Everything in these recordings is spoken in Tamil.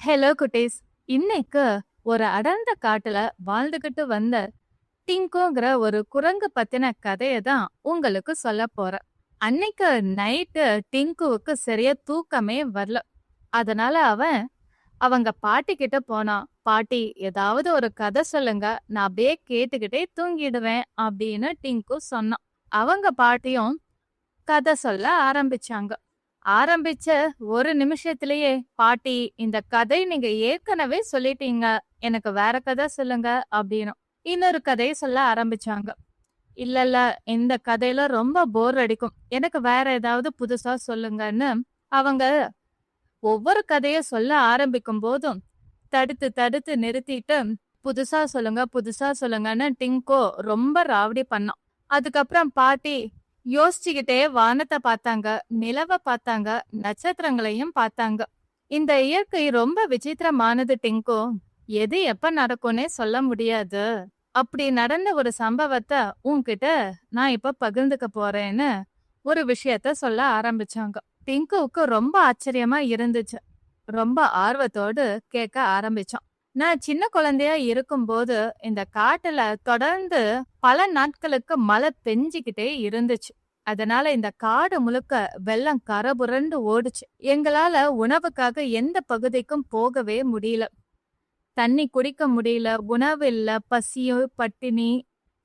ஹலோ குட்டீஸ். இன்னைக்கு ஒரு அடர்ந்த காட்டுல வாழ்ந்துகிட்டு வந்த டிங்குங்கிற ஒரு குரங்கு பத்தின கதையை தான் உங்களுக்கு சொல்ல போறேன். அன்னைக்கு நைட்டு டிங்குவுக்கு சரியா தூக்கமே வரல. அதனால அவன் அவங்க பாட்டி கிட்ட போனான். பாட்டி, ஏதாவது ஒரு கதை சொல்லுங்க, நான் அப்படியே கேட்டுக்கிட்டே தூங்கிடுவேன் அப்படின்னு டிங்கு சொன்னான். அவங்க பாட்டியும் கதை சொல்ல ஆரம்பிச்சாங்க. ஆரம்பிச்ச ஒரு நிமிஷத்திலேயே, பாட்டி, இந்த கதை நீங்க ஏற்கனவே சொல்லிட்டீங்க, எனக்கு வேற கதை சொல்லுங்க அப்படின்னு இன்னொரு கதையை சொல்ல ஆரம்பிச்சாங்க. இல்ல இல்ல, இந்த கதையில ரொம்ப போர் அடிக்கும், எனக்கு வேற ஏதாவது புதுசா சொல்லுங்கன்னு அவங்க ஒவ்வொரு கதைய சொல்ல ஆரம்பிக்கும் போதும் தடுத்து தடுத்து நிறுத்திட்டு, புதுசா சொல்லுங்க புதுசா சொல்லுங்கன்னு டிங்கோ ரொம்ப ராவடி பண்ணான். அதுக்கப்புறம் பாட்டி யோசிச்சுக்கிட்டே வானத்தை பார்த்தாங்க, நிலவை பார்த்தாங்க, நட்சத்திரங்களையும் பார்த்தாங்க. இந்த இயற்கை ரொம்ப விசித்திரமானது டிங்கோ, எது எப்ப நடக்கும்னே சொல்ல முடியாது. அப்படி நடந்த ஒரு சம்பவத்தை உன்கிட்ட நான் இப்ப பகிர்ந்துக்க போறேன்னு ஒரு விஷயத்த சொல்ல ஆரம்பிச்சாங்க. டிங்குவுக்கு ரொம்ப ஆச்சரியமா இருந்துச்சு. ரொம்ப ஆர்வத்தோடு கேட்க ஆரம்பிச்சான். நான் சின்ன குழந்தையா இருக்கும்போது இந்த காட்டுல தொடர்ந்து பல நாட்களுக்கு மழை பெஞ்சுக்கிட்டே இருந்துச்சு. அதனால இந்த காடு முழுக்க வெள்ளம் கரபுரண்டு ஓடுச்சு. எங்களால உணவுக்காக எந்த பகுதிக்கும் போகவே முடியல. தண்ணி குடிக்க முடியல, உணவு இல்ல, பசியோ பட்டினி,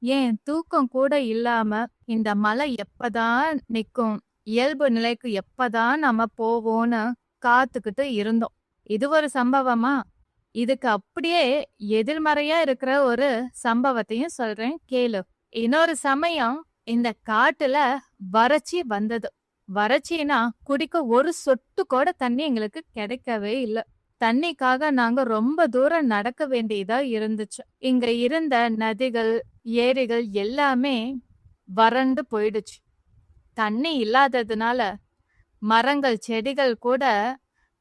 ஏன் தூக்கம் கூட இல்லாம இந்த மழை எப்பதான் நிக்கும், இயல்பு நிலைக்கு எப்பதான் நம்ம போவோம்னு காத்துக்கிட்டு இருந்தோம். இது ஒரு சம்பவமா? இதுக்கு அப்படியே எதிர்மறையா இருக்கிற ஒரு சம்பவத்தையும் சொல்றேன், கேளு. இன்னொரு சமயம் இந்த காட்டுல வறட்சி வந்தது. வறட்சினா குடிக்க ஒரு சொட்டு கூட தண்ணி எங்களுக்கு கிடைக்கவே இல்லை. தண்ணிக்காக நாங்க ரொம்ப தூரம் நடக்க வேண்டியதா இருந்துச்சு. இங்க இருந்த நதிகள், ஏரிகள் எல்லாமே வறண்டு போயிடுச்சு. தண்ணி இல்லாததுனால மரங்கள், செடிகள் கூட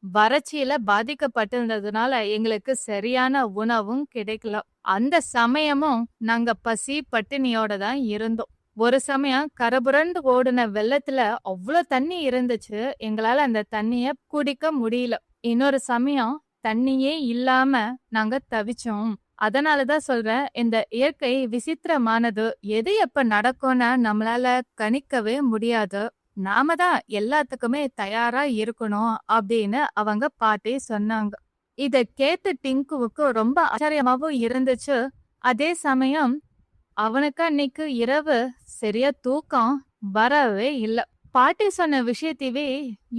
வறட்சியில பாதிக்கப்பட்டிருந்ததுனால எங்களுக்கு சரியான உணவும் கிடைக்கல. அந்த சமயமும் நாங்க பசி பட்டினியோட தான் இருந்தோம். ஒரு சமயம் கரபுரண்டு ஓடுன வெள்ளத்துல அவ்வளவு தண்ணி இருந்துச்சு, எங்களால அந்த தண்ணிய குடிக்க முடியல. இன்னொரு சமயம் தண்ணியே இல்லாம நாங்க தவிச்சோம். அதனாலதான் சொல்றேன், இந்த இயற்கை விசித்திரமானது. எது எப்ப நடக்கும்னு நம்மளால கணிக்கவே முடியாது. நாம தான் எல்லாத்துக்குமே தயாரா இருக்கணும் அப்படின்னு அவங்க பாட்டி சொன்னாங்க. இத கேட்டு டிங்குவுக்கு ரொம்ப ஆச்சரியமாவும் இருந்துச்சு. அதே சமயம் அவனுக்கு அன்னைக்கு இரவு சரியா தூக்கம் வரவே இல்ல. பாட்டி சொன்ன விஷயத்தையே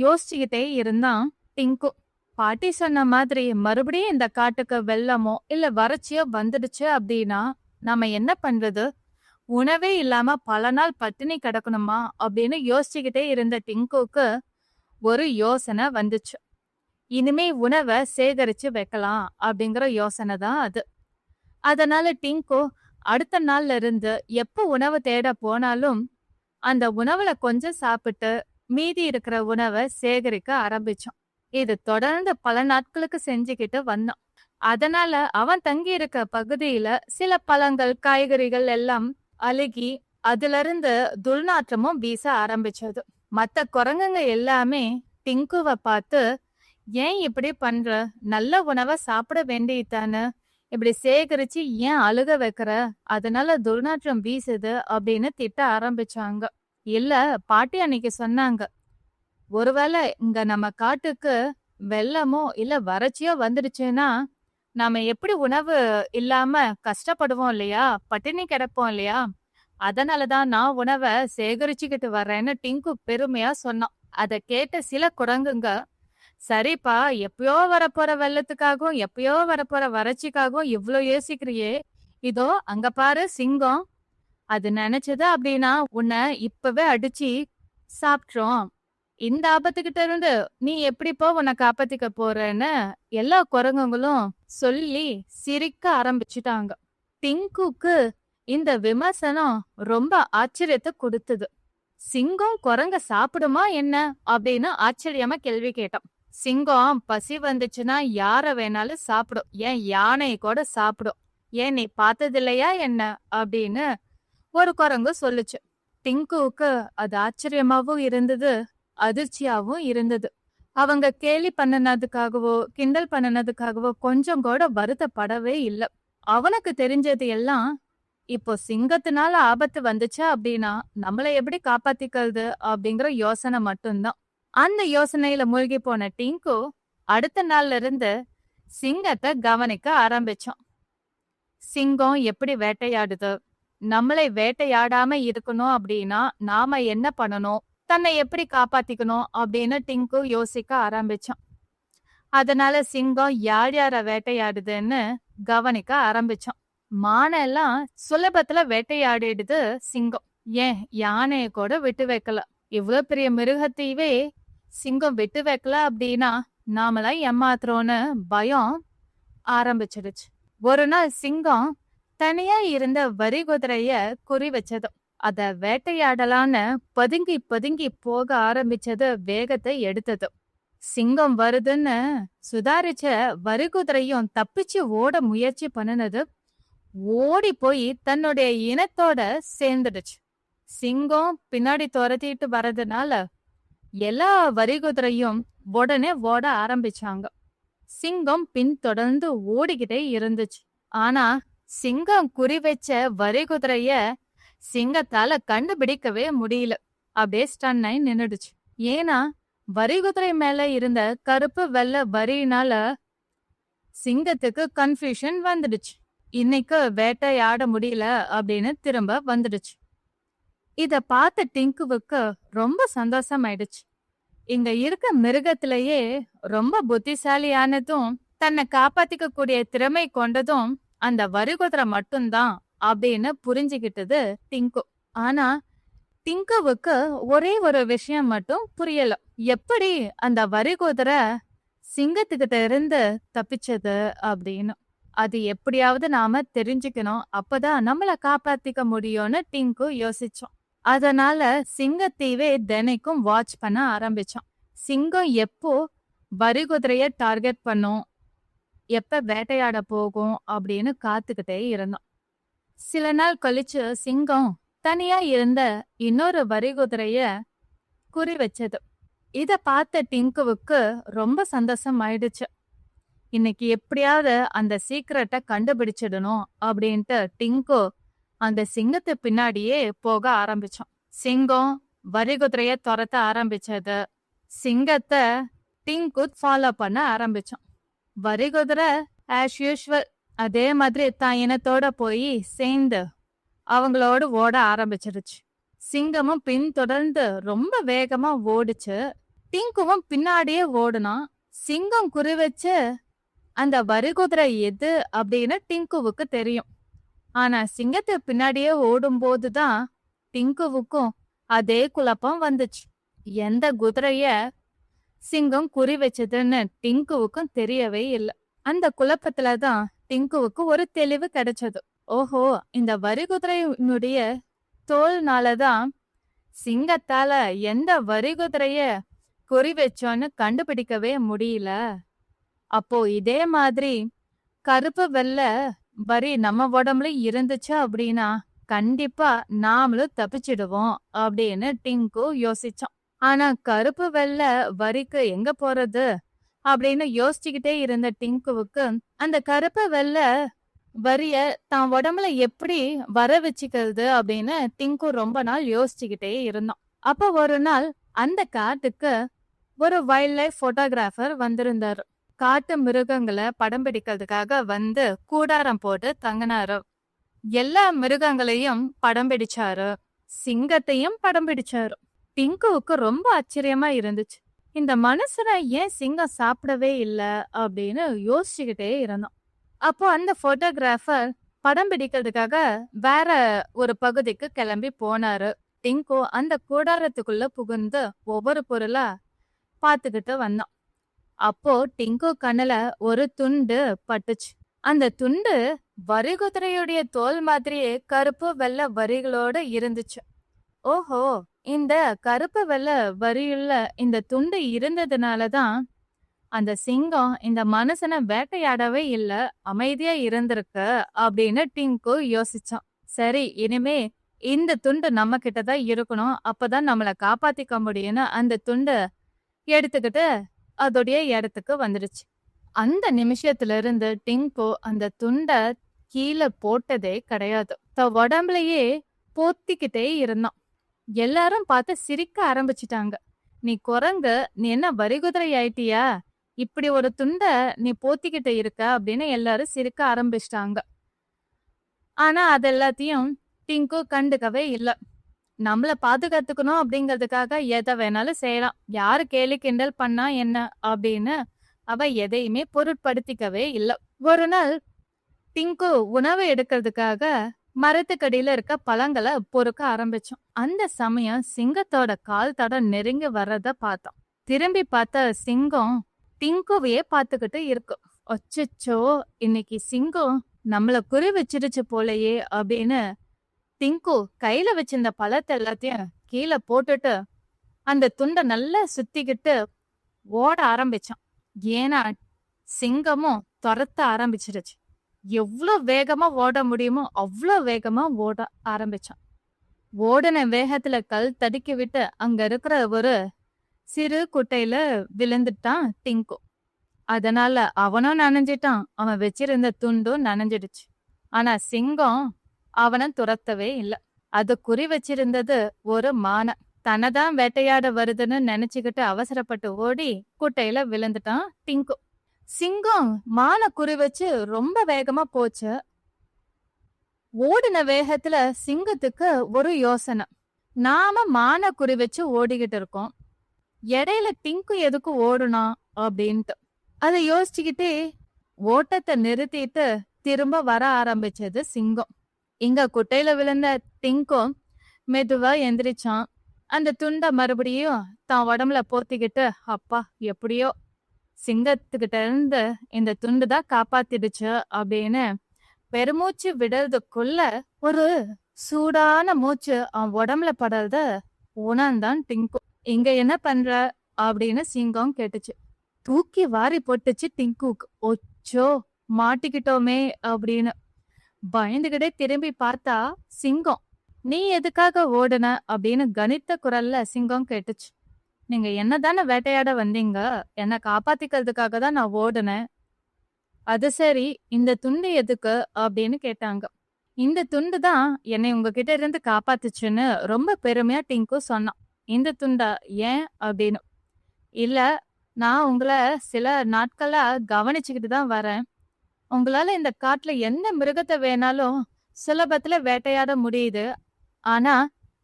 யோசிச்சுக்கிட்டே இருந்தான் டிங்கு. பாட்டி சொன்ன மாதிரி மறுபடியும் இந்த காட்டுக்கு வெள்ளமோ இல்ல வறட்சியோ வந்துடுச்சு அப்படின்னா நாம என்ன பண்றது? உணவே இல்லாம பல நாள் பட்டினி கிடக்கணுமா அப்படின்னு யோசிச்சுக்கிட்டே இருந்த டிங்குக்கு ஒரு யோசனை வந்துச்சு. இனிமே உணவை சேகரிச்சு வைக்கலாம் அப்படிங்கிற யோசனை தான் அது. அதனால டிங்கு அடுத்த நாள்ல இருந்து எப்ப உணவு தேட போனாலும் அந்த உணவுல கொஞ்சம் சாப்பிட்டு மீதி இருக்கிற உணவை சேகரிக்க ஆரம்பிச்சான். இது தொடர்ந்து பல நாட்களுக்கு செஞ்சுக்கிட்டு வந்தான். அதனால அவன் தங்கி இருக்க பகுதியில சில பழங்கள், காய்கறிகள் எல்லாம் அழுகி அதுல இருந்து துர்நாற்றமும் வீச ஆரம்பிச்சது. மத்த குரங்குங்க எல்லாமே டிங்குவை பார்த்து, ஏன் இப்படி பண்ற, நல்ல உணவை சாப்பிட வேண்டியதானே, இப்படி சேகரிச்சு ஏன் அழுக வைக்கிற, அதனால துர்நாற்றம் வீசுது அப்படின்னு திட்ட ஆரம்பிச்சாங்க. இல்ல, பாட்டி அன்னைக்கு சொன்னாங்க, ஒருவேளை இங்க நம்ம காட்டுக்கு வெள்ளமோ இல்ல வறட்சியோ வந்துடுச்சுன்னா நாம எப்படி உணவு இல்லாம கஷ்டப்படுவோம் இல்லையா, பட்டினி கிடப்போம் இல்லையா, அதனாலதான் நான் உணவை சேகரிச்சுக்கிட்டு வர்றேன்னு டிங்கு பெருமையா சொன்னான். அதை கேட்ட சில குரங்குங்க, சரிப்பா, எப்பயோ வரப்போற வெள்ளத்துக்காகவும் எப்பயோ வரப்போற வறட்சிக்காகவும் இவ்ளோ யோசிக்கிறியே, இதோ அங்க பாரு சிங்கம், அது நினைச்சது அப்படின்னா உன்னை இப்பவே அடிச்சு சாப்பிட்றோம். இந்த ஆபத்துக்கிட்ட இருந்து நீ எப்படிப்போ உன்னை காப்பாத்திக்க போறேன்னு எல்லா குரங்குங்களும் சொல்லி சிரிக்க ஆரம்பிச்சுட்டாங்க. டிங்குக்கு இந்த விமர்சனம் ரொம்ப ஆச்சரியத்தை கொடுத்தது. சிங்கம் குரங்க சாப்பிடுமா என்ன அப்படின்னு ஆச்சரியமா கேள்வி கேட்டான். சிங்கம் பசி வந்துச்சுன்னா யார வேணாலும் சாப்பிடும், ஏன் யானையை கூட சாப்பிடும், ஏன் நீ பார்த்தது இல்லையா என்ன அப்படின்னு ஒரு குரங்கு சொல்லுச்சு. டிங்குவுக்கு அது ஆச்சரியமாவும் இருந்தது, அதிர்ச்சியாவும் இருந்தது. அவங்க கேலி பண்ணுனதுக்காகவோ, கிண்டல் பண்ணுனதுக்காகவோ கொஞ்சம் கூட வருத்தப்படவே இல்ல. அவனுக்கு தெரிஞ்சது எல்லாம், இப்போ சிங்கத்தினால ஆபத்து வந்துச்சு அப்படின்னா, நம்மள எப்படி காப்பாத்திக்கிறது அப்படிங்கிற யோசனை மட்டும்தான். அந்த யோசனையில மூழ்கி போன டிங்கு, அடுத்த நாள்ல இருந்து சிங்கத்த கவனிக்க ஆரம்பிச்சான். சிங்கம் எப்படி வேட்டையாடுது? நம்மளை வேட்டையாடாம இருக்கணும் அப்படின்னா, நாம என்ன பண்ணணும்? தன்னை எப்படி காப்பாத்திக்கணும் அப்படின்னு டிங்கு யோசிக்க ஆரம்பிச்சான். அதனால சிங்கம் யார் யார வேட்டையாடுதுன்னு கவனிக்க ஆரம்பிச்சான். மானை எல்லாம் சுலபத்துல வேட்டையாடிடுது சிங்கம். ஏன் யானைய கூட விட்டு வைக்கல. இவ்வளவு பெரிய மிருகத்தையவே சிங்கம் விட்டு வைக்கல அப்படின்னா நாமெல்லாம் ஏமாத்துறோம்னு பயம் ஆரம்பிச்சிடுச்சு. ஒரு நாள் சிங்கம் தனியா இருந்த வரி குதிரைய குறி வச்சது. அத வேட்டையாடலான்னு பதுங்கி பதுங்கி போக ஆரம்பிச்சது வேகத்தை எடுத்தது. சிங்கம் வருதுன்னு சுதாரிச்ச வரி குதிரையும் தப்பிச்சு ஓட முயற்சி பண்ணினது. ஓடி போய் தன்னுடைய இனத்தோட சேர்ந்துடுச்சு. சிங்கம் பின்னாடி துரத்திட்டு வர்றதுனால எல்லா வரி குதிரையும் உடனே ஓட ஆரம்பிச்சாங்க. சிங்கம் பின்தொடர்ந்து ஓடிக்கிட்டே இருந்துச்சு. ஆனா சிங்கம் குறி வச்ச வரி குதிரைய சிங்கத்தால கண்டுபிடிக்கவே முடியல. அப்படியே ஸ்டன் ஆகி நின்னுடுச்சு. ஏன்னா வரி குதிரை மேல இருந்த கருப்பு வெள்ளை வரியினால சிங்கத்துக்கு கன்ஃபியூஷன் வந்துடுச்சு. இன்னைக்கு வேட்டையாட முடியல அப்படின்னு திரும்ப வந்துடுச்சு. இத பார்த்த டிங்குவுக்கு ரொம்ப சந்தோஷம் ஆயிடுச்சு. இங்க இருக்க மிருகத்திலேயே ரொம்ப புத்திசாலியானதும் தன்னை காப்பாத்திக்க கூடிய திறமை கொண்டதும் அந்த வரிகுதிரை மட்டும்தான் அப்படின்னு புரிஞ்சுக்கிட்டது டிங்கு. ஆனா டிங்குவுக்கு ஒரே ஒரு விஷயம் மட்டும் புரியல. எப்படி அந்த வரிகுதிரை சிங்கத்துக்கிட்ட இருந்து தப்பிச்சது அப்படின்னு. அது எப்படியாவது நாம தெரிஞ்சுக்கணும், அப்பதான் நம்மள காப்பாத்திக்க முடியும்னு டிங்கு யோசிச்சோம். அதனால சிங்கத்தீவே தினைக்கும் வாட்ச் பண்ண ஆரம்பிச்சான். சிங்கம் எப்போ வரிகுதிரைய டார்கெட் பண்ணும், எப்ப வேட்டையாட போகும் அப்படின்னு காத்துக்கிட்டே இருந்தான். சில நாள் கழிச்சு சிங்கம் தனியா இருந்த இன்னொரு வரிகுதிரைய குறி வச்சது. இத பார்த்த டிங்குவுக்கு ரொம்ப சந்தோஷம் ஆயிடுச்சு. இன்னைக்கு எப்படியாவது அந்த சீக்கிரட்டை கண்டுபிடிச்சிடணும் அப்படின்ட்டு டிங்கு அந்த சிங்கத்து பின்னாடியே போக ஆரம்பிச்சான். சிங்கம் வரிகுதிரைய துரத்த ஆரம்பிச்சது. சிங்கத்தை டிங்கு ஃபாலோ பண்ண ஆரம்பிச்சான். வரிகுதிரை ஆஸ் யூஷுவல் அதே மாதிரி தான் இனத்தோட போய் சேர்ந்து அவங்களோட ஓட ஆரம்பிச்சிருச்சு. சிங்கமும் பின்தொடர்ந்து ரொம்ப வேகமா ஓடிச்சு. டிங்குவும் பின்னாடியே ஓடுனான். சிங்கம் குறி வச்சு அந்த வரிகுதிரை எது அப்படின்னு டிங்குவுக்கு தெரியும். ஆனா சிங்கத்தை பின்னாடியே ஓடும் போதுதான் டிங்குவுக்கும் அதே குழப்பம் வந்துச்சு. எந்த குதிரைய சிங்கம் குறி வச்சதுன்னு டிங்குவுக்கும் தெரியவே இல்லை. அந்த குழப்பத்துலதான் டிங்குவுக்கு ஒரு தெளிவு கிடைச்சது. ஓஹோ, இந்த வரிகுதிரையினுடைய தோல்னாலதான் சிங்கத்தால எந்த வரிகுதிரைய குறி வச்சோன்னு கண்டுபிடிக்கவே முடியல. அப்போ இதே மாதிரி கருப்பு வெள்ளை வரி நம்ம உடம்புல இருந்துச்சு அப்படின்னா கண்டிப்பா நாமளும் தப்பிச்சிடுவோம் அப்படின்னு டிங்கு யோசிச்சான். ஆனா கருப்பு வெள்ளை வரிக்கு எங்க போறது அப்படின்னு யோசிச்சுக்கிட்டே இருந்த டிங்குவுக்கு அந்த கருப்பு வெள்ளை வரிய தான் உடம்புல எப்படி வர வச்சுக்கிறது அப்படின்னு டிங்கு ரொம்ப நாள் யோசிச்சுக்கிட்டே இருந்தான். அப்ப ஒரு நாள் அந்த காட்டுக்கு ஒரு வைல்ட் லைஃப் போட்டோகிராஃபர் வந்திருந்தாரு. காட்டு மிருகங்களை படம் பிடிக்கிறதுக்காக வந்து கூடாரம் போட்டு தங்கினாரு. எல்லா மிருகங்களையும் படம் பிடிச்சாரு. சிங்கத்தையும் படம் பிடிச்சாரு. டிங்குவுக்கு ரொம்ப ஆச்சரியமா இருந்துச்சு. இந்த மனுஷனை ஏன் சிங்கம் சாப்பிடவே இல்லை அப்படின்னு யோசிச்சுக்கிட்டே இருந்தான். அப்போ அந்த போட்டோகிராஃபர் படம் பிடிக்கிறதுக்காக வேற ஒரு பகுதிக்கு கிளம்பி போனாரு. டிங்கு அந்த கூடாரத்துக்குள்ள புகுந்து ஒவ்வொரு பொருளா பாத்துக்கிட்டு வந்தான். அப்போ டிங்கு கண்ணுல ஒரு துண்டு பட்டுச்சு. அந்த துண்டு வரிகுதிரையுடைய தோல் மாதிரியே கருப்பு வெள்ளை வரிகளோட இருந்துச்சு. ஓஹோ, இந்த கருப்பு வெள்ளை வரியுள்ள இந்த துண்டு இருந்ததுனாலதான் அந்த சிங்கம் இந்த மனுஷனை வேட்டையாடவே இல்ல, அமைதியா இருந்திருக்கு அப்படின்னு டிங்கு யோசிச்சான். சரி, இனிமே இந்த துண்டு நம்ம கிட்டதான் இருக்கணும், அப்பதான் நம்மளை காப்பாத்திக்க முடியும்னு அந்த துண்டு எடுத்துக்கிட்டு அதோடைய இடத்துக்கு வந்துடுச்சு. அந்த நிமிஷத்துல இருந்து டிங்கு அந்த துண்ட கீழே போட்டதே கிடையாது. உடம்புலயே போத்திக்கிட்டே இருந்தான். எல்லாரும் பார்த்து சிரிக்க ஆரம்பிச்சிட்டாங்க. நீ குரங்கு, நீ என்ன வரிகுதிரை ஆயிட்டியா? இப்படி ஒரு துண்ட நீ போத்திக்கிட்டு இருக்க அப்படின்னு எல்லாரும் சிரிக்க ஆரம்பிச்சிட்டாங்க. ஆனா அது எல்லாத்தையும் டிங்கு கண்டுக்கவே இல்ல. நம்மள பாதுகாத்துக்கணும் அப்படிங்கிறதுக்காக எதை வேணாலும் செய்யலாம். யாரு கேலி கிண்டல் பண்ணா என்ன அப்படின்னு அவ எதையுமே பொருட்படுத்திக்கவே இல்ல. ஒரு நாள் டிங்கு உணவு எடுக்கிறதுக்காக மரத்துக்கடியில இருக்க பழங்களை பொறுக்க ஆரம்பிச்சோம். அந்த சமயம் சிங்கத்தோட கால் தடம் நெருங்கி வர்றத பார்த்தோம். திரும்பி பார்த்த சிங்கம் டிங்குவையே பார்த்துக்கிட்டு இருக்கு. அச்சச்சோ, இன்னைக்கு சிங்கம் நம்மள குறி வச்சிருச்சு போலயே அப்படின்னு டிங்கு கையில வச்சிருந்த பழத்தை எல்லாத்தையும் கீழே போட்டுட்டு அந்த துண்டை நல்லா சுத்திக்கிட்டு ஓட ஆரம்பிச்சான். ஏன்னா சிங்கமும் துரத்த ஆரம்பிச்சிருச்சு. எவ்வளவு வேகமா ஓட முடியுமோ அவ்வளோ வேகமா ஓட ஆரம்பிச்சான். ஓடின வேகத்துல கல் தடுக்கி விட்டு அங்க இருக்கிற ஒரு சிறு குட்டையில விழுந்துட்டான் டிங்கு. அதனால அவனும் நனைஞ்சிட்டான், அவன் வச்சிருந்த துண்டும் நனைஞ்சிடுச்சு. ஆனா சிங்கம் அவனை துரத்தவே இல்லை. அது குறி வச்சிருந்தது ஒரு மானை. தன்னைதான் வேட்டையாட வருதுன்னு நினைச்சுக்கிட்டு அவசரப்பட்டு ஓடி குட்டையில விழுந்துட்டான் டிங்கு. சிங்கம் மானை குறி வச்சு ரொம்ப வேகமா போச்சு. ஓடின வேகத்துல சிங்கத்துக்கு ஒரு யோசனை. நாம மானை குறி வச்சு ஓடிக்கிட்டு இருக்கோம், இடையில டிங்கு எதுக்கு ஓடுனா அப்படின்ட்டு அதை யோசிச்சுக்கிட்டே ஓட்டத்தை நிறுத்திட்டு திரும்ப வர ஆரம்பிச்சது சிங்கம். இங்க குட்டையில விழுந்த டிங்கும் மெதுவா எந்திரிச்சான். அந்த துண்டை மறுபடியும் தான் உடம்புல போத்திக்கிட்டு, அப்பா எப்படியோ சிங்கத்துக்கிட்ட இருந்து இந்த துண்டு தான் காப்பாத்திடுச்சு அப்படின்னு பெருமூச்சு விடுறதுக்குள்ள ஒரு சூடான மூச்சு அவன் உடம்புல படுறத உணர்ந்தான் டிங்கு. இங்க என்ன பண்ற அப்படின்னு சிங்கம் கேட்டுச்சு. தூக்கி வாரி போட்டுச்சு டிங்குக்கு. ஒச்சோ, மாட்டிக்கிட்டோமே அப்படின்னு பயந்துகிட்டே திரும்பி பார்த்தா சிங்கம். நீ எதுக்காக ஓடுன அப்படின்னு கனித்த குரல்ல சிங்கம் கேட்டுச்சு. நீங்க என்னதானே வேட்டையாட வந்தீங்க, என்ன காப்பாத்திக்கிறதுக்காக தான் நான் ஓடுனேன். அது சரி, இந்த துண்டு எதுக்கு அப்படின்னு கேட்டாங்க. இந்த துண்டு தான் என்னை உங்ககிட்ட இருந்து காப்பாத்துச்சுன்னு ரொம்ப பெருமையா டிங்கு சொன்னான். இந்த துண்டா, ஏன் அப்படின்னு. இல்ல, நான் உங்களை சில நாட்களா கவனிச்சுக்கிட்டு தான் வரேன். உங்களால இந்த காட்டுல எந்த மிருகத்தை வேணாலும் சுலபத்துல வேட்டையாட முடியுது. ஆனா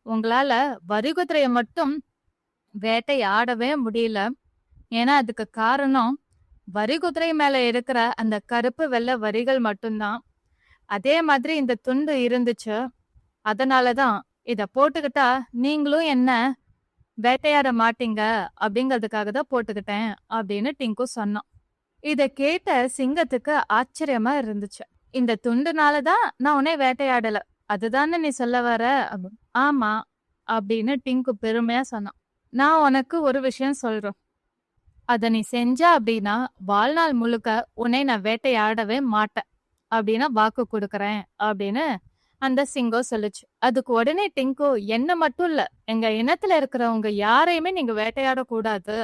உங்களால வரிகுதிரைய மட்டும் வேட்டையாடவே முடியல. ஏன்னா அதுக்கு காரணம் வரிகுதிரை மேல இருக்கிற அந்த கருப்பு வெள்ளை வரிகள் மட்டும்தான். அதே மாதிரி இந்த துண்டு இருந்துச்சு, அதனாலதான் இத போட்டுக்கிட்டா நீங்களும் என்ன வேட்டையாட மாட்டீங்க அப்படிங்கிறதுக்காக தான் போட்டுக்கிட்டேன் அப்படின்னு டிங்கு சொன்னான். இத கேட்ட சிங்கத்துக்கு ஆச்சரியமா இருந்துச்சு. இந்த துண்டுனாலதான் நான் உன்னை வேட்டையாடல, அதுதானே நீ சொல்ல வர? ஆமா அப்படின்னு டிங்கு பெருமையா சொன்னான். நான் உனக்கு ஒரு விஷயம் சொல்றேன், அத நீ செஞ்ச அப்படின்னா வாழ்நாள் முழுக்க உன்னை நான் வேட்டையாடவே மாட்டேன் அப்படின்னு வாக்கு கொடுக்கறேன் அப்படின்னு அந்த சிங்கம் சொல்லுச்சு. அதுக்கு உடனே டிங்கு, என்ன மட்டும் இல்ல, எங்க இனத்துல இருக்கிறவங்க யாரையுமே நீங்க வேட்டையாட கூடாது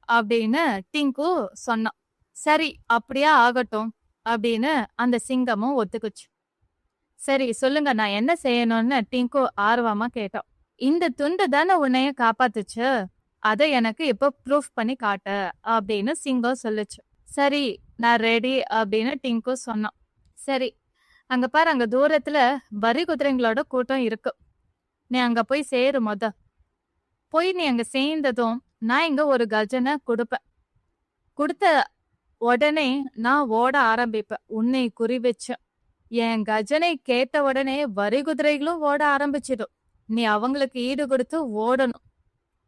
அப்படின்னு டிங்கு சொன்னான். சரி, அப்படியே ஆகட்டும் அப்படின்னு அந்த சிங்கமும் ஒத்துக்குச்சு. சரி சொல்லுங்க, நான் என்ன செய்யணும்னு டிங்கு ஆர்வமா கேட்டோம். இந்த துண்டு தானே உன்னைய காப்பாத்துச்சு, அதை எனக்கு இப்ப ப்ரூஃப் பண்ணி காட்டு அப்படின்னு சிங்கம் சொல்லுச்சு. சரி, நான் ரெடி அப்படின்னு டிங்கு சொன்னான். சரி, அங்க பாரு, அங்க தூரத்துல வரி குதிரைங்களோட கூட்டம் இருக்கு. நீ அங்க போய் சேரு. போய் நீ அங்க சேர்ந்ததும் நான் இங்க ஒரு கர்ஜனை கொடுப்பேன். கொடுத்த உடனே நான் ஓட ஆரம்பிப்பேன் உன்னை குறி வச்சு. என் கர்ஜனை கேட்ட உடனே வரி குதிரைகளும் ஓட ஆரம்பிச்சிடும். நீ அவங்களுக்கு ஈடு கொடுத்து ஓடணும்.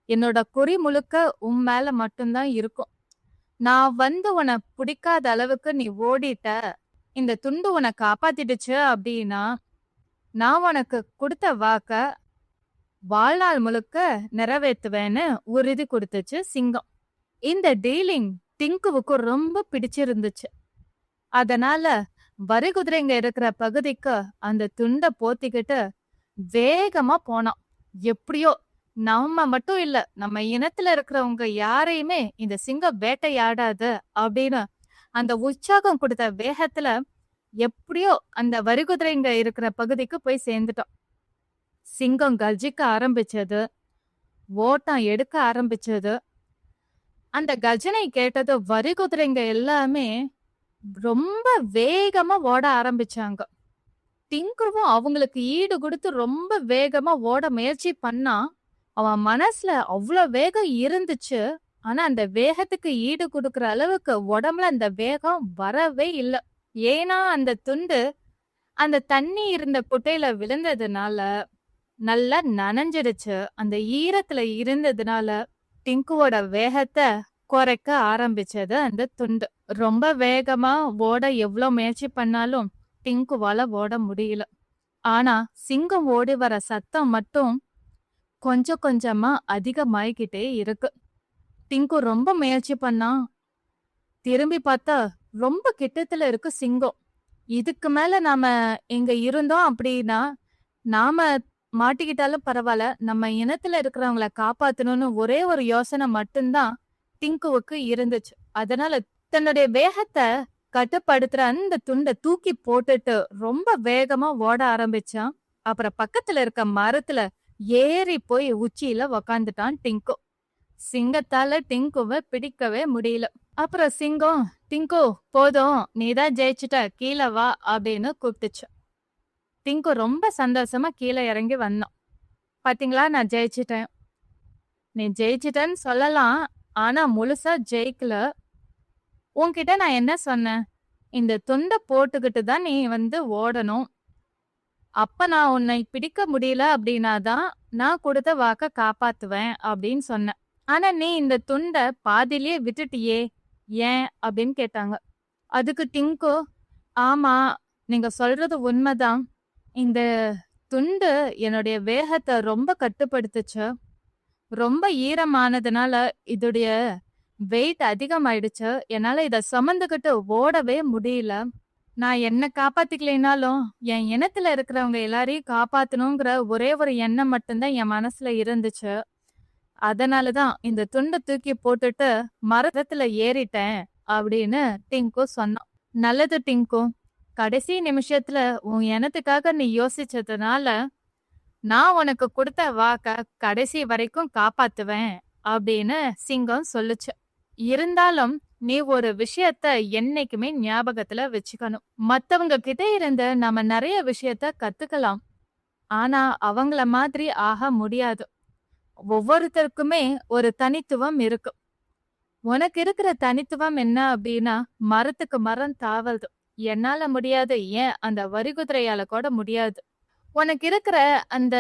என்னோட குறி முழுக்க உன் மேல மட்டும்தான் இருக்கும். நான் வந்து உன்னை பிடிக்காத அளவுக்கு நீ ஓடிட்ட, இந்த துண்டு உன்னை காப்பாத்திடுச்சு அப்படின்னா நான் உனக்கு கொடுத்த வாக்க வாழ்நாள் முழுக்க நிறைவேற்றுவேன்னு உறுதி கொடுத்துச்சு சிங்கம். இந்த டீலிங் டிங்குவுக்கு ரொம்ப பிடிச்சிருந்துச்சு. அதனால வரி குதிரைங்க இருக்கிற பகுதிக்கு அந்த துண்டை போத்திக்கிட்டு வேகமா போனான். எப்படியோ நம்ம மட்டும் இல்ல, நம்ம இனத்துல இருக்கிறவங்க யாரையுமே இந்த சிங்கம் வேட்டையாடாது அப்படின்னு அந்த உற்சாகம் கொடுத்த வேகத்துல எப்படியோ அந்த வரிகுதிரைங்க இருக்கிற பகுதிக்கு போய் சேர்ந்துட்டோம். சிங்கம் கர்ஜிக்க ஆரம்பிச்சது, ஓட்டம் எடுக்க ஆரம்பிச்சது. அந்த கர்ஜனை கேட்டது வரிகுதிரைங்க எல்லாமே ரொம்ப வேகமா ஓட ஆரம்பிச்சாங்க. டிங்கரும் அவங்களுக்கு ஈடு கொடுத்து ரொம்ப வேகமா ஓட முயற்சி பண்ணா, அவன் மனசுல அவ்ளோ வேகம் இருந்துச்சு. ஆனா அந்த வேகத்துக்கு ஈடு கொடுக்கிற அளவுக்கு உடம்புல அந்த வேகம் வரவே இல்ல. ஏன்னா அந்த துண்டு அந்த தண்ணி இருந்த குட்டையில விழுந்ததுனால நல்லா நனைஞ்சிடுச்சு. அந்த ஈரத்துல இருந்ததுனால டிங்குவோட வேகத்தை குறைக்க ஆரம்பிச்சது அந்த துண்டு. ரொம்ப வேகமா ஓட எவ்ளோ முயற்சி பண்ணாலும் டிங்குவால ஓட முடியல. ஆனா சிங்கம் ஓடி வர சத்தம் மட்டும் கொஞ்சம் கொஞ்சமா அதிகமாயிக்கிட்டே இருக்கு. டிங்கு ரொம்ப முயற்சி பண்ணா, திரும்பி பார்த்தா ரொம்ப கிட்டத்துல இருக்கு சிங்கம். இதுக்கு மேல நாம இங்க இருந்தோம் அப்படின்னா நாம மாட்டிக்கிட்டாலும் பரவாயில்ல, நம்ம இனத்துல இருக்கிறவங்கள காப்பாத்தணும்னு ஒரே ஒரு யோசனை மட்டும்தான் டிங்குவுக்கு இருந்துச்சு. அதனால தன்னுடைய வேகத்தை கட்டுப்படுத்துற அந்த துண்டை தூக்கி போட்டுட்டு ரொம்ப வேகமா ஓட ஆரம்பிச்சான். அப்புறம் பக்கத்துல இருக்க மரத்துல ஏறி போய் உச்சியில உக்காந்துட்டான் டிங்கு. சிங்கத்தால டிங்குவை பிடிக்கவே முடியல. அப்புறம் சிங்கம், டிங்கு போதும், நீதான் ஜெயிச்சுட்ட, கீழே வா அப்படின்னு கூப்பிட்டுச்சு. டிங்கு ரொம்ப சந்தோஷமா கீழே இறங்கி வந்தான். பாத்தீங்களா, நான் ஜெயிச்சிட்டேன். நீ ஜெயிச்சிட்டேன்னு சொல்லலாம், ஆனா முழுசா ஜெயிக்கல. உன்கிட்ட நான் என்ன சொன்னேன்? இந்த துண்டை போட்டுக்கிட்டு தான் நீ ஓடணும். அப்ப நான் உன்னை பிடிக்க முடியல அப்படின்னாதான் நான் கொடுத்த வாக்க காப்பாத்துவேன் அப்படின்னு சொன்னேன். ஆனா நீ இந்த துண்டை பாதியிலேயே விட்டுட்டியே, ஏன் அப்படின்னு கேட்டாங்க. அதுக்கு டிங்கு, ஆமா, நீங்க சொல்றது உண்மைதான். இந்த துண்டு என்னுடைய வேகத்தை ரொம்ப கட்டுப்படுத்துச்சு. ரொம்ப ஈரமானதுனால இதோடைய வெயிட் அதிகமாயிடுச்சு. என்னால இத சுமந்துகிட்டு ஓடவே முடியல. நான் என்ன காப்பாத்திக்கலைனாலும் என் இனத்துல இருக்கிறவங்க எல்லாரையும் காப்பாத்தணுங்கிற ஒரே ஒரு எண்ணம் மட்டும்தான் என் மனசுல இருந்துச்சு. அதனாலதான் இந்த துண்டை தூக்கி போட்டுட்டு மரத்துல ஏறிட்டேன் அப்படின்னு டிங்கு சொன்னான். நல்லது டிங்கு, கடைசி நிமிஷத்துல உன் இனத்துக்காக நீ யோசிச்சதுனால நான் உனக்கு கொடுத்த வாக்க கடைசி வரைக்கும் காப்பாத்துவேன் அப்படின்னு சிங்கம் சொல்லுச்சு. இருந்தாலும் நீ ஒரு விஷயத்த என்னைக்குமே ஞாபகத்துல வச்சுக்கணும். மத்தவங்க கிட்ட இருந்து நம்ம நிறைய விஷயத்த கத்துக்கலாம். ஆனா அவங்கள மாதிரி ஆக முடியாது. ஒவ்வொருத்தருக்குமே ஒரு தனித்துவம் இருக்கு. உனக்கு இருக்கிற தனித்துவம் என்ன அப்படின்னா, மரத்துக்கு மரம் தாவல்து. என்னால முடியாது, ஏன் அந்த வரிகுதிரையால கூட முடியாது. உனக்கு இருக்கிற அந்த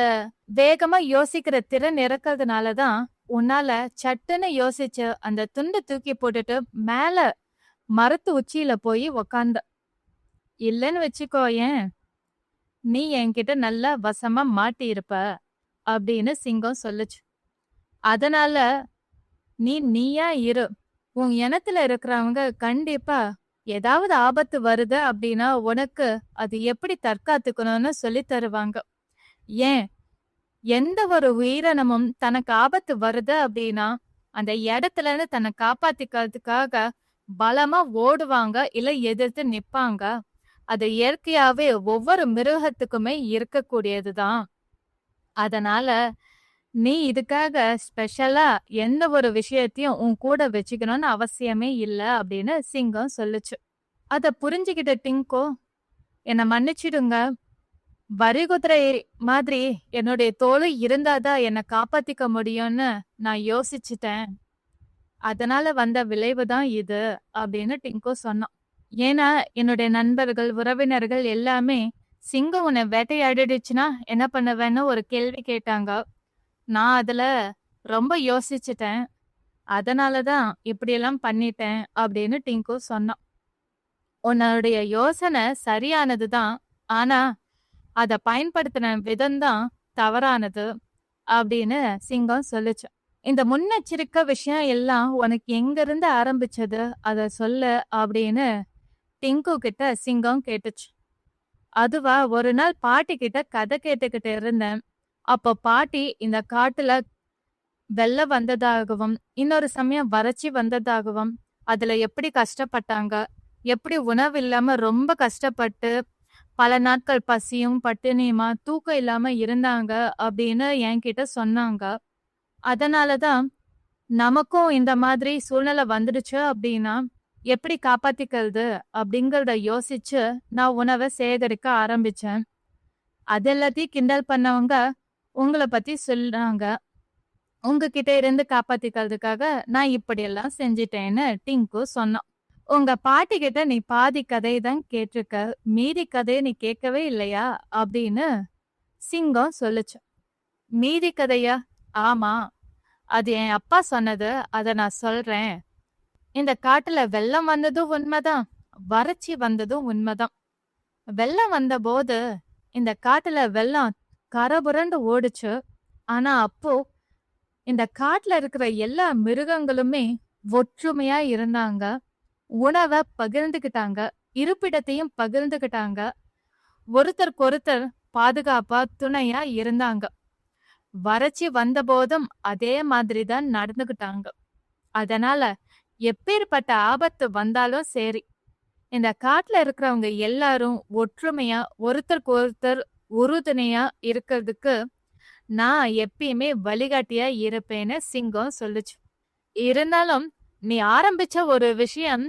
வேகமா யோசிக்கிற திறன் இருக்கிறதுனாலதான் உன்னால சட்டுன்னு யோசிச்சு அந்த துண்டை தூக்கி போட்டுட்டு மேல மரத்து உச்சியில போய் உக்காந்த. இல்லைன்னு வச்சுக்கோயேன், நீ என்கிட்ட நல்லா வசமா மாட்டி இருப்ப அப்படின்னு சிங்கம் சொல்லுச்சு. அதனால நீ நீயா இரு. உன் இனத்துல இருக்கிறவங்க கண்டிப்பா ஏதாவது ஆபத்து வருது அப்படின்னா உனக்கு அது எப்படி தற்காத்துக்கணும்னு சொல்லி தருவாங்க. ஏன், எந்த ஒரு உயிரினமும் தனக்கு ஆபத்து வருது அப்படின்னா அந்த இடத்துல இருந்து தன்னை காப்பாத்திக்கிறதுக்காக பலமா ஓடுவாங்க, இல்ல எதிர்த்து நிப்பாங்க. அது இயற்கையாவே ஒவ்வொரு மிருகத்துக்குமே இருக்கக்கூடியதுதான். அதனால நீ இதுக்காக ஸ்பெஷலா எந்த ஒரு விஷயத்தையும் உன் கூட வச்சுக்கணும்னு அவசியமே இல்ல அப்படின்னு சிங்கம் சொல்லுச்சு. அத புரிஞ்சுக்கிட்ட டிங்கு, என்னை மன்னிச்சிடுங்க. வரிகுதிரை மாதிரி என்னுடைய தோಳು இருந்தாதான் என்னை காப்பாத்திக்க முடியும்னு நான் யோசிச்சுட்டேன். அதனால வந்த விளைவுதான் இது அப்படின்னு டிங்கு சொன்னான். ஏன்னா என்னுடைய நண்பர்கள், உறவினர்கள் எல்லாமே சிங்கம் உன்னை வேட்டையாடிடுச்சுன்னா என்ன பண்ணுவேன்னு ஒரு கேள்வி கேட்டாங்க. நான் அதுல ரொம்ப யோசிச்சுட்டேன். அதனாலதான் இப்படியெல்லாம் பண்ணிட்டேன் அப்படின்னு டிங்கு சொன்னான். உன்னுடைய யோசனை சரியானதுதான், ஆனா அத பயன்படுத்தின விதம்தான் தவறானது அப்படின்னு சிங்கம் சொல்லுச்சு. இந்த முன்னெச்சரிக்கை விஷயம் எல்லாம் உனக்கு எங்க இருந்து ஆரம்பிச்சது, அத சொல்லு அப்படின்னு டிங்கு கிட்ட சிங்கம் கேட்டுச்சு. அதுவா, ஒரு நாள் பாட்டி கிட்ட கதை கேட்டுக்கிட்டு இருந்தேன். அப்போ பாட்டி இந்த காட்டுல வெள்ளம் வந்ததாகவும் இன்னொரு சமயம் வறட்சி வந்ததாகவும் அதுல எப்படி கஷ்டப்பட்டாங்க, எப்படி உணவு இல்லாம ரொம்ப கஷ்டப்பட்டு பல நாட்கள் பசியும் பட்டினியுமா தூக்கம் இல்லாம இருந்தாங்க அப்படின்னு என்கிட்ட சொன்னாங்க. அதனாலதான் நமக்கும் இந்த மாதிரி சூழ்நிலை வந்துடுச்சு அப்படின்னா எப்படி காப்பாத்திக்கிறது அப்படிங்கறத யோசிச்சு நான் உணவை சேகரிக்க ஆரம்பிச்சேன். அது எல்லாத்தையும் கிண்டல் பண்ணவங்க உங்களை பத்தி சொன்னாங்க. உங்ககிட்ட இருந்து காப்பாத்திக்கிறதுக்காக நான் இப்படியெல்லாம் செஞ்சிட்டேன்னு டிங்கு சொன்னான். உங்க பாட்டி கிட்ட நீ பாதி கதையை தான் கேட்டிருக்க, மீதி கதையை நீ கேட்கவே இல்லையா அப்படின்னு சிங்கம் சொல்லுச்சு. மீதி கதையா? ஆமா, அது என் அப்பா சொன்னது, அத நான் சொல்றேன். இந்த காட்டுல வெள்ளம் வந்ததும் உண்மைதான், வறட்சி வந்ததும் உண்மைதான். வெள்ளம் வந்த போது இந்த காட்டுல வெள்ளம் கரபுரண்டு ஓடுச்சு. ஆனா அப்போ இந்த காட்டுல இருக்கிற எல்லா மிருகங்களுமே ஒற்றுமையா இருந்தாங்க. உணவை பகிர்ந்துகிட்டாங்க, இருப்பிடத்தையும் பகிர்ந்துகிட்டாங்க. ஒருத்தருக்கொருத்தர் பாதுகாப்பா துணையா இருந்தாங்க. வறட்சி வந்த போதும் அதே மாதிரிதான் நடந்துகிட்டாங்க. அதனால எப்பேற்பட்ட ஆபத்து வந்தாலும் சரி, இந்த காட்டுல இருக்கிறவங்க எல்லாரும் ஒற்றுமையா ஒருத்தருக்கு ஒருத்தர் உறுதுணையா இருக்கிறதுக்கு நான் எப்பயுமே வழிகாட்டியா இருப்பேன்னு சிங்கம் சொல்லுச்சு. இருந்தாலும் நீ ஆரம்பிச்ச ஒரு விஷயம்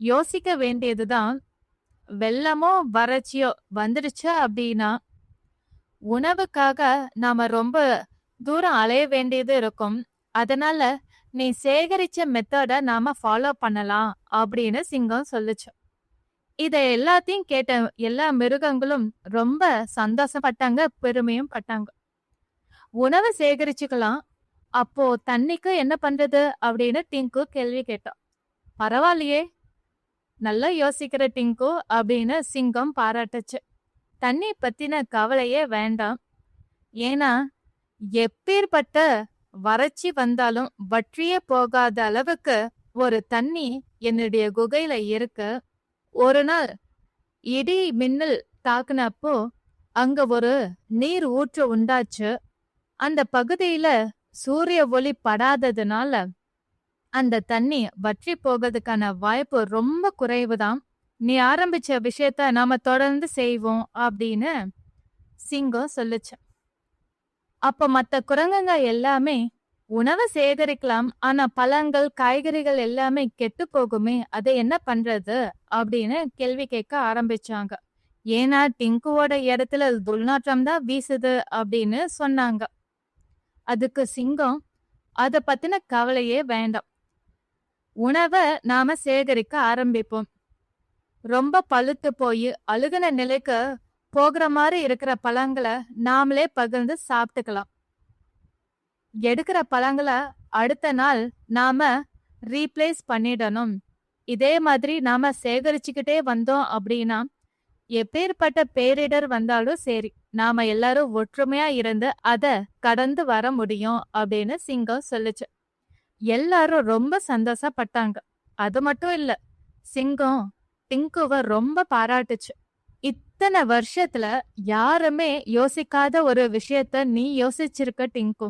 யோசிக்க வேண்டியதுதான். வெள்ளமோ வறட்சியோ வந்துடுச்சு அப்படின்னா உணவுக்காக நாம ரொம்ப தூரம் அலைய வேண்டியது இருக்கும். அதனால நீ சேகரிச்ச மெத்தட நாம ஃபாலோ பண்ணலாம் அப்படின்னு சிங்கம் சொல்லுச்சு. இத எல்லாத்தையும் கேட்ட எல்லா மிருகங்களும் ரொம்ப சந்தோஷப்பட்டாங்க, பெருமையும் பட்டாங்க. உணவை சேகரிச்சுக்கலாம், அப்போ தண்ணிக்கு என்ன பண்றது அப்படின்னு டிங்கு கேள்வி கேட்டான். பரவாயில்லையே, நல்லா யோசிக்கிற டிங்கு அப்படின்னு சிங்கம் பாராட்டுச்சு. தண்ணி பத்தின கவலையே வேண்டாம். ஏன்னா எப்பேற்பட்ட வறட்சி வந்தாலும் வற்றியே போகாத அளவுக்கு ஒரு தண்ணி என்னுடைய குகையில இருக்கு. ஒரு நாள் இடி மின்னல் தாக்குனப்போ அங்க ஒரு நீர் ஊற்று உண்டாச்சு. அந்த பகுதியில சூரிய ஒளி படாததுனால அந்த தண்ணி வற்றி போகிறதுக்கான வாய்ப்பு ரொம்ப குறைவுதான். நீ ஆரம்பிச்ச விஷயத்த நாம தொடர்ந்து செய்வோம் அப்படின்னு சிங்கம் சொல்லுச்சு. அப்ப மத்த குரங்குங்க எல்லாமே உணவை சேகரிக்கலாம், ஆனா பழங்கள் காய்கறிகள் எல்லாமே கெட்டு போகுமே, அதை என்ன பண்றது அப்படின்னு கேள்வி கேட்க ஆரம்பிச்சாங்க. ஏன்னா டிங்குவோட இடத்துல துர்நாற்றம் தான் வீசுது அப்படின்னு சொன்னாங்க. அதுக்கு சிங்கம் அத பத்தின கவலையே வேண்டாம், உணவை நாம சேகரிக்க ஆரம்பிப்போம். ரொம்ப பழுத்து போய் அழுகுன நிலைக்கு போகிற மாதிரி இருக்கிற பழங்களை நாமளே பகிர்ந்து சாப்பிட்டுக்கலாம். எடுக்கிற பழங்களை அடுத்த நாள் நாம ரீப்ளேஸ் பண்ணிடணும். இதே மாதிரி நாம சேகரிச்சுக்கிட்டே வந்தோம் அப்படின்னா எப்பேற்பட்ட பேரிடர் வந்தாலும் சரி, நாம எல்லாரும் ஒற்றுமையா இருந்து அத கடந்து வர முடியும் அப்படின்னு சிங்கம் சொல்லுச்சு. எல்லாரும் ரொம்ப சந்தோஷப்பட்டாங்க. அது மட்டும் இல்ல, சிங்கம் டிங்குவ ரொம்ப பாராட்டுச்சு. இத்தனை வருஷத்துல யாருமே யோசிக்காத ஒரு விஷயத்த நீ யோசிச்சிருக்க டிங்கு,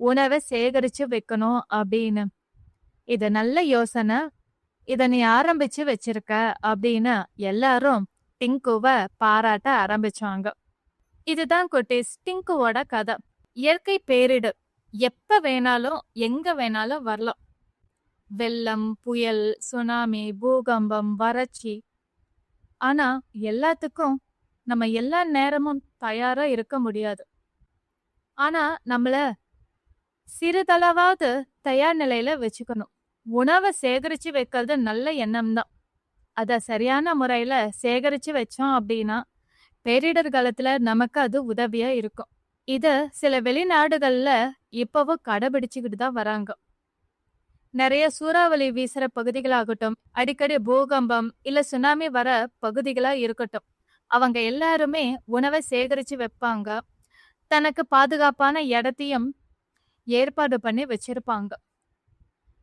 உணவை சேகரிச்சு வைக்கணும் அப்படின்னு. இது நல்ல யோசனை, இத நீ ஆரம்பிச்சு வச்சிருக்க அப்படின்னு எல்லாரும் டிங்குவ பாராட்ட ஆரம்பிச்சாங்க. இதுதான் குட்டீஸ் டிங்குவோட கதை. இயற்கை பேரிடர் எப்ப வேணாலும் எங்க வேணாலும் வரலாம். வெள்ளம், புயல், சுனாமி, பூகம்பம், வறட்சி. ஆனா எல்லாத்துக்கும் நம்ம எல்லா நேரமும் தயாரா இருக்க முடியாது. ஆனா நம்மள சிறிதளவாவது தயார் நிலையில வச்சுக்கணும். உணவை சேகரிச்சு வைக்கிறது நல்ல எண்ணம் தான். அத சரியான முறையில சேகரிச்சு வச்சோம் அப்படின்னா பேரிடர் காலத்துல நமக்கு அது உதவியா இருக்கும். இத சில வெளிநாடுகள்ல இப்பவும் கடைபிடிச்சுக்கிட்டு தான் வராங்க. நிறைய சூறாவளி வீசுற பகுதிகளாகட்டும், அடிக்கடி பூகம்பம் இல்ல சுனாமி வர பகுதிகளா இருக்கட்டும், அவங்க எல்லாருமே உணவை சேகரிச்சு வைப்பாங்க. தனக்கு பாதுகாப்பான இடத்தையும் ஏற்பாடு பண்ணி வச்சிருப்பாங்க.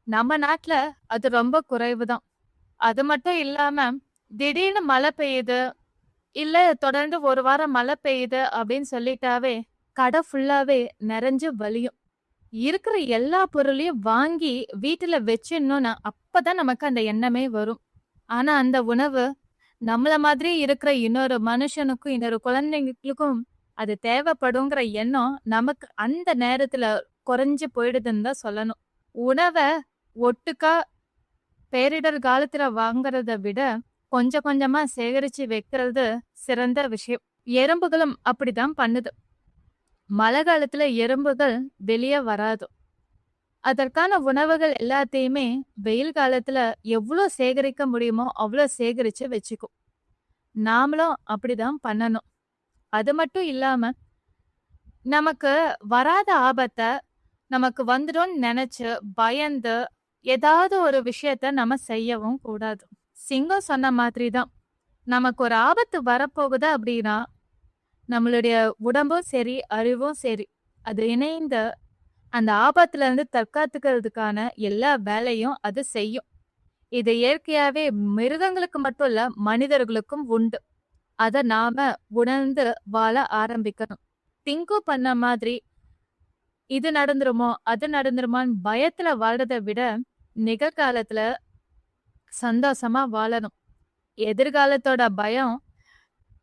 நம்ம நாட்டுல அது ரொம்ப குறைவுதான். அது மட்டும் இல்லாம திடீர்னு மழை பெய்யுது இல்ல தொடர்ந்து ஒரு வாரம் மழை பெய்யுது அப்படின்னு சொல்லிட்டாவே கடை ஃபுல்லாவே நிறைஞ்சு வலியும். இருக்கிற எல்லா பொருளையும் வாங்கி வீட்டுல வச்சிடணும்னா அப்பதான் நமக்கு அந்த எண்ணமே வரும். ஆனா அந்த உணவு நம்மள மாதிரி இருக்கிற இன்னொரு மனுஷனுக்கும் இன்னொரு குழந்தைங்களுக்கும் அது தேவைப்படுங்கிற எண்ணம் நமக்கு அந்த நேரத்துல குறைஞ்சு போயிடுதுன்னு தான் சொல்லணும். உணவை ஒட்டுக்கா பேரிடர் காலத்துல வாங்குறத விட கொஞ்சம் கொஞ்சமா சேகரிச்சு வைக்கிறது சிறந்த விஷயம். எறும்புகளும் அப்படிதான் பண்ணுது. மழை காலத்துல எறும்புகள் வெளியே வராது. அதற்கான உணவுகள் எல்லாத்தையுமே வெயில் காலத்துல எவ்வளவு சேகரிக்க முடியுமோ அவ்வளவு சேகரிச்சு வச்சுக்கும். நாமளும் அப்படிதான் பண்ணணும். அது மட்டும் இல்லாம நமக்கு வராத ஆபத்தை நமக்கு வந்துடும்னு நினைச்சு பயந்து ஏதாவது ஒரு விஷயத்த நம்ம செய்யவும் கூடாது. சிங்கம் சொன்ன மாதிரி தான், நமக்கு ஒரு ஆபத்து வரப்போகுது அப்படின்னா நம்மளுடைய உடம்பும் சரி அறிவும் சரி அது இணைந்த அந்த ஆபத்துல இருந்து தற்காத்துக்கிறதுக்கான எல்லா வேலையும் அது செய்யும். இது இயற்கையாவே மிருகங்களுக்கு மட்டும் இல்ல மனிதர்களுக்கும் உண்டு. அத நாம உணர்ந்து வாழ ஆரம்பிக்கணும். திங்கு பண்ண மாதிரி இது நடந்துருமோ அது நடந்துருமான்னு பயத்துல வாழ்றதை விட நிகழ்காலத்துல சந்தோஷமா வாழணும். எதிர்காலத்தோட பயம்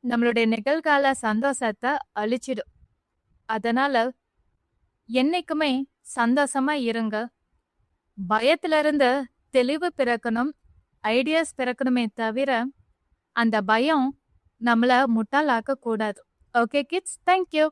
நம்மளுடைய நிகழ்கால சந்தோஷத்தை அழிச்சிடும். அதனால என்னைக்குமே சந்தோஷமா இருங்க. பயத்துல இருந்து தெளிவு பிறக்கணும், ஐடியாஸ் பிறக்கணுமே தவிர அந்த பயம் நம்மள முட்டாளாக்க கூடாது. Okay kids, thank you.